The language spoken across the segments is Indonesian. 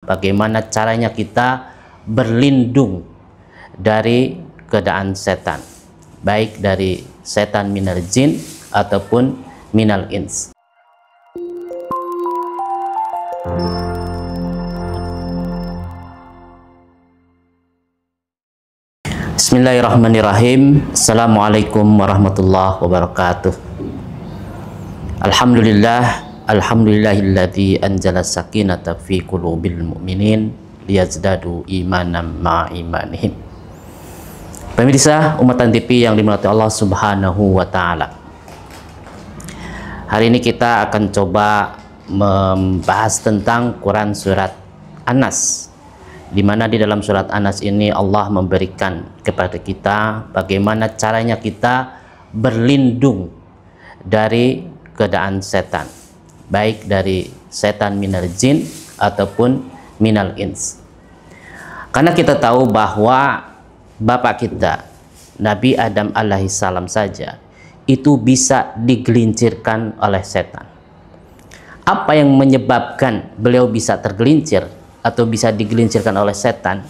Bagaimana caranya kita berlindung dari godaan setan, baik dari setan minal jin ataupun minal ins. Bismillahirrahmanirrahim. Assalamualaikum warahmatullahi wabarakatuh. Alhamdulillahilladzi anzala sakinata fi qulubil mu'minin liyazdadu imanan ma'a imanihim. Pemirsa Umatan TV yang dimuliakan Allah Subhanahu wa taala. Hari ini kita akan coba membahas tentang Quran surat An-Nas, di mana di dalam surat An-Nas ini Allah memberikan kepada kita bagaimana caranya kita berlindung dari godaan setan, baik dari setan minal jin ataupun minal ins. Karena kita tahu bahwa bapak kita Nabi Adam alaihissalam saja itu bisa digelincirkan oleh setan. Apa yang menyebabkan beliau bisa tergelincir atau bisa digelincirkan oleh setan?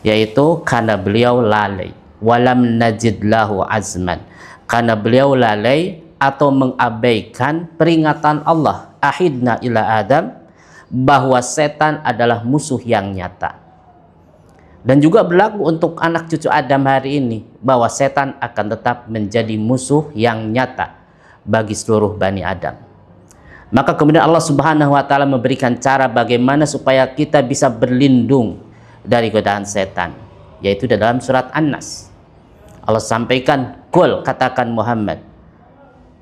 Yaitu karena beliau lalai, walam najid lahu azman, karena beliau lalai atau mengabaikan peringatan Allah, ahidna ila Adam, bahwa setan adalah musuh yang nyata. Dan juga berlaku untuk anak cucu Adam hari ini, bahwa setan akan tetap menjadi musuh yang nyata bagi seluruh Bani Adam. Maka kemudian Allah Subhanahu wa taala memberikan cara bagaimana supaya kita bisa berlindung dari godaan setan, yaitu di dalam surat An-Nas. Allah sampaikan, "Qul," katakan Muhammad,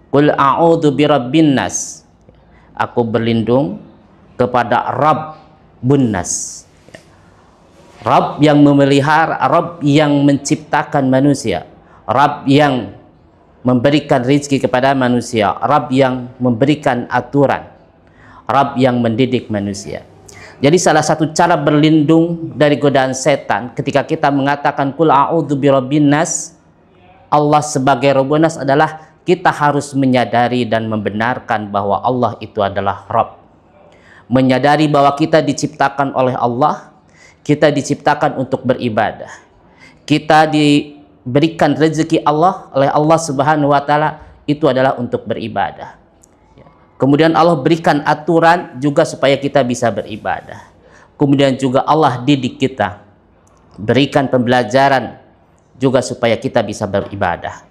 "Qul a'udzu birabbin nas." Aku berlindung kepada Rabbun nas. Rabb yang memelihara, Rabb yang menciptakan manusia, Rabb yang memberikan rezeki kepada manusia, Rabb yang memberikan aturan, Rabb yang mendidik manusia. Jadi salah satu cara berlindung dari godaan setan ketika kita mengatakan Qul a'udzu birabbin nas, Allah sebagai Rabbun nas adalah kita harus menyadari dan membenarkan bahwa Allah itu adalah Rabb. Menyadari bahwa kita diciptakan oleh Allah, kita diciptakan untuk beribadah. Kita diberikan rezeki Allah oleh Allah Subhanahu wa taala itu adalah untuk beribadah. Kemudian Allah berikan aturan juga supaya kita bisa beribadah. Kemudian juga Allah didik kita, berikan pembelajaran juga supaya kita bisa beribadah.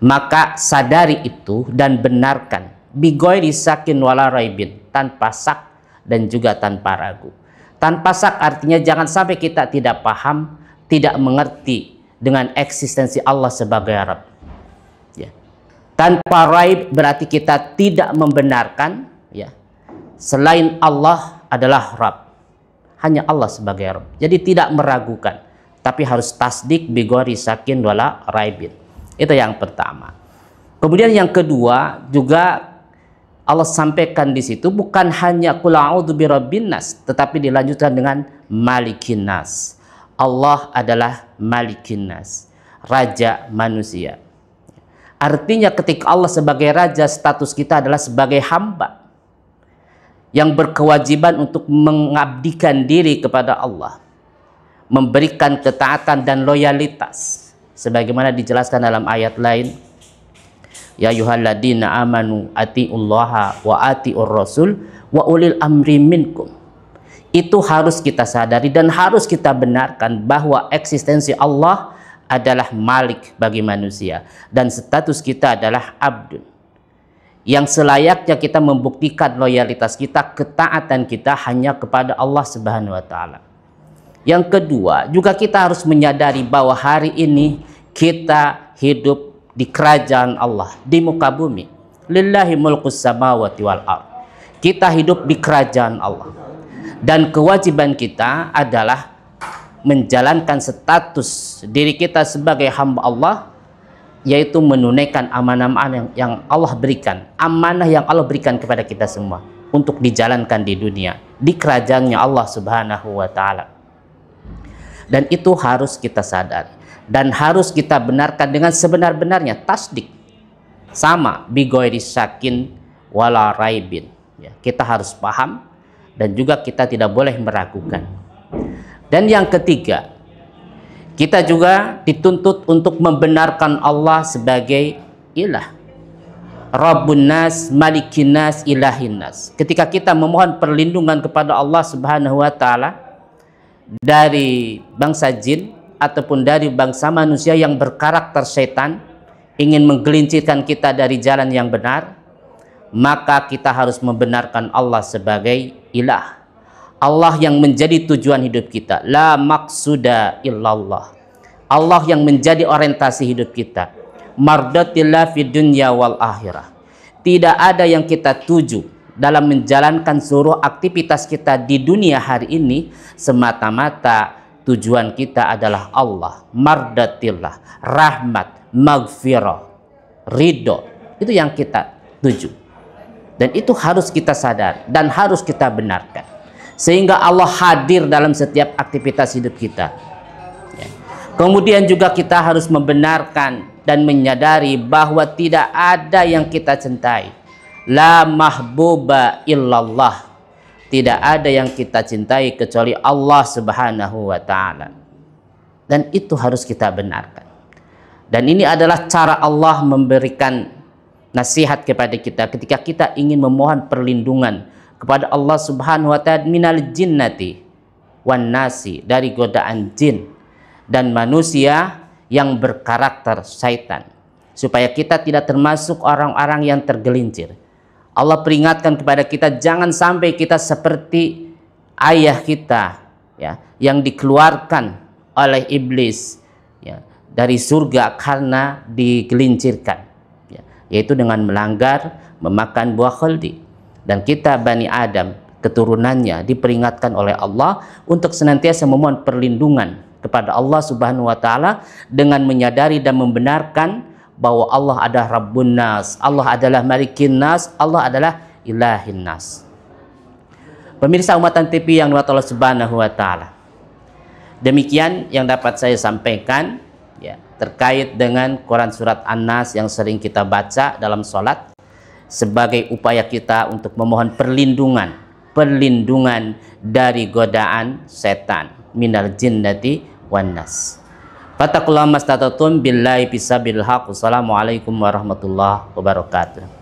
Maka sadari itu dan benarkan bighairi syakin wala raibin, tanpa syak dan juga tanpa ragu. Tanpa syak artinya jangan sampai kita tidak paham, tidak mengerti dengan eksistensi Allah sebagai Rabb. Ya. Tanpa raib berarti kita tidak membenarkan ya, selain Allah adalah Rabb. Hanya Allah sebagai Rabb. Jadi tidak meragukan, tapi harus tasdik bighairi syakin wala raibin. Itu yang pertama. Kemudian yang kedua juga Allah sampaikan di situ bukan hanya qul a'udzu birabbin nas, tetapi dilanjutkan dengan malikin nas. Allah adalah malikin nas, raja manusia. Artinya ketika Allah sebagai raja, status kita adalah sebagai hamba yang berkewajiban untuk mengabdikan diri kepada Allah, memberikan ketaatan dan loyalitas. Sebagaimana dijelaskan dalam ayat lain, ya ayyuhalladzina amanu atiullaha wa atiur rasul wa ulil amri minkum. Itu harus kita sadari dan harus kita benarkan bahwa eksistensi Allah adalah malik bagi manusia dan status kita adalah abdun, yang selayaknya kita membuktikan loyalitas kita, ketaatan kita hanya kepada Allah Subhanahu wa taala. Yang kedua, juga kita harus menyadari bahwa hari ini kita hidup di kerajaan Allah, di muka bumi. Lillahi mulkus samawati wal ardh. Kita hidup di kerajaan Allah. Dan kewajiban kita adalah menjalankan status diri kita sebagai hamba Allah, yaitu menunaikan amanah-amanah yang Allah berikan, amanah yang Allah berikan kepada kita semua untuk dijalankan di dunia, di kerajaannya Allah Subhanahu wa taala. Dan itu harus kita sadari dan harus kita benarkan dengan sebenar-benarnya, tasdik. Sama bighairi syakin wala raibin. Ya, kita harus paham dan juga kita tidak boleh meragukan. Dan yang ketiga, kita juga dituntut untuk membenarkan Allah sebagai ilah. Rabbun nas, malikin nas, ilahin nas. Ketika kita memohon perlindungan kepada Allah Subhanahu wa taala dari bangsa jin ataupun dari bangsa manusia yang berkarakter setan, ingin menggelincirkan kita dari jalan yang benar, maka kita harus membenarkan Allah sebagai ilah. Allah yang menjadi tujuan hidup kita. La maqsuda illallah. Allah yang menjadi orientasi hidup kita. Mardatillah fid dunya wal akhirah. Tidak ada yang kita tuju dalam menjalankan seluruh aktivitas kita di dunia hari ini semata-mata tujuan kita adalah Allah. Mardatillah, rahmat, maghfirah, ridho. Itu yang kita tuju. Dan itu harus kita sadar dan harus kita benarkan. Sehingga Allah hadir dalam setiap aktivitas hidup kita. Ya. Kemudian juga kita harus membenarkan dan menyadari bahwa tidak ada yang kita cintai. La mahbuba illallah. Tidak ada yang kita cintai kecuali Allah Subhanahu wa ta'ala. Dan itu harus kita benarkan. Dan ini adalah cara Allah memberikan nasihat kepada kita ketika kita ingin memohon perlindungan kepada Allah Subhanahu wa ta'ala minal jinnati wan nasi, dari godaan jin dan manusia yang berkarakter syaitan, supaya kita tidak termasuk orang-orang yang tergelincir. Allah peringatkan kepada kita jangan sampai kita seperti ayah kita, ya, yang dikeluarkan oleh iblis, ya, dari surga karena digelincirkan, yaitu dengan melanggar memakan buah khuldi. Dan kita Bani Adam, keturunannya, diperingatkan oleh Allah untuk senantiasa memohon perlindungan kepada Allah Subhanahu wa ta'ala dengan menyadari dan membenarkan bahwa Allah adalah Rabbun nas, Allah adalah Malikin nas, Allah adalah Ilahin nas. Pemirsa Umatan TV yang dirahmati Allah Subhanahu wa ta'ala, demikian yang dapat saya sampaikan, ya, terkait dengan Quran surat An-Nas yang sering kita baca dalam sholat sebagai upaya kita untuk memohon perlindungan dari godaan setan minal jinnati wan nas. Fattaqullaha mastata'tum billahi bisabil haq. Wassalamualaikum warahmatullahi wabarakatuh.